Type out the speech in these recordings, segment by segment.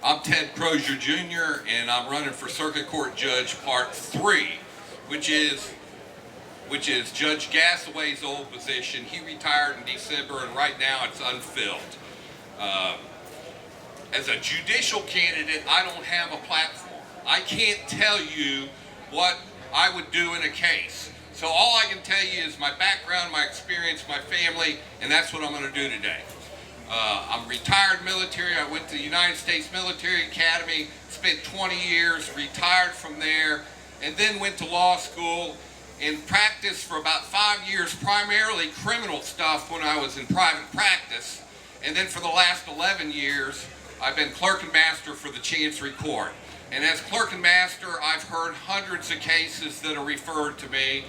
I'm Ted Crozier Jr. and I'm running for Circuit Court Judge Part 3, which is Judge Gasaway's old position. He retired in December and right now it's unfilled. As a judicial candidate, I don't have a platform. I can't tell you what I would do in a case. So all I can tell you is my background, my experience, my family, and that's what I'm going to do today. I'm retired military. I went to the United States Military Academy, spent 20 years, retired from there, and then went to law school and practiced for about 5 years, primarily criminal stuff when I was in private practice. And then for the last 11 years, I've been clerk and master for the Chancery Court. And as clerk and master, I've heard hundreds of cases that are referred to me.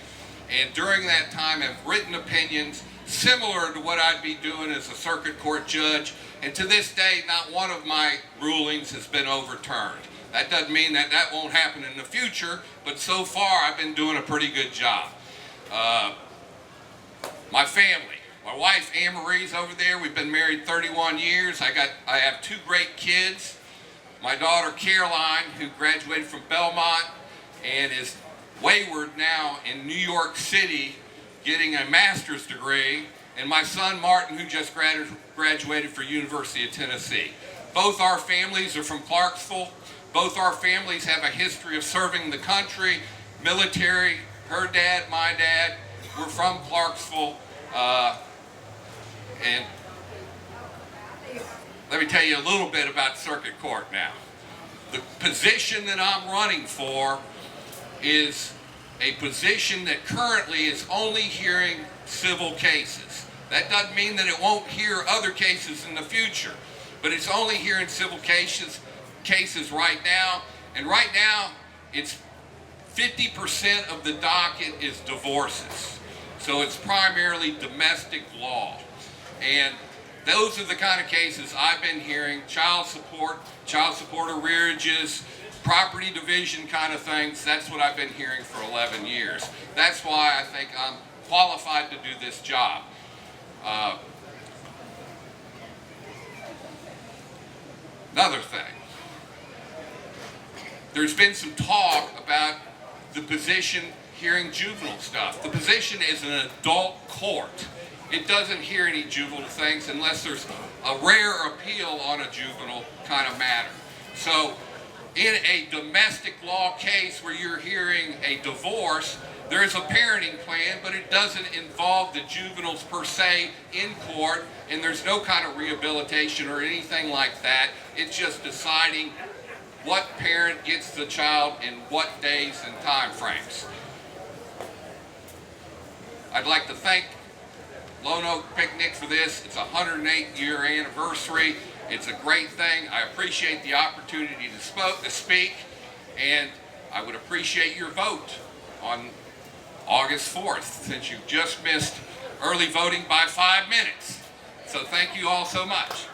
And during that time, I've written opinions similar to what I'd be doing as a circuit court judge. And to this day, not one of my rulings has been overturned. That doesn't mean that that won't happen in the future, but so far I've been doing a pretty good job. My family, my wife Anne Marie's over there. We've been married 31 years. I have 2 great kids. My daughter Caroline, who graduated from Belmont and is wayward now in New York City getting a master's degree, and my son Martin, who just graduated for University of Tennessee. Both our families are from Clarksville. Both our families have a history of serving the country, military. Her dad, my dad, we're from Clarksville. And let me tell you a little bit about circuit court now. The position that I'm running for is a position that currently is only hearing civil cases. That doesn't mean that it won't hear other cases in the future, but it's only hearing civil cases right now. And right now, it's 50% of the docket is divorces. So it's primarily domestic law. And those are the kind of cases I've been hearing: child support arrearages, property division kind of things. That's what I've been hearing for 11 years. That's why I think I'm qualified to do this job. Another thing, there's been some talk about the position hearing juvenile stuff. The position is an adult court. It doesn't hear any juvenile things unless there's a rare appeal on a juvenile kind of matter. So in a domestic law case where you're hearing a divorce, there is a parenting plan, but it doesn't involve the juveniles per se in court, and there's no kind of rehabilitation or anything like that. It's just deciding what parent gets the child in what days and time frames. I'd like to thank Lone Oak Picnic for this. It's a 108-year anniversary. It's a great thing. I appreciate the opportunity to speak, and I would appreciate your vote on August 4th, since you just missed early voting by 5 minutes. So thank you all so much.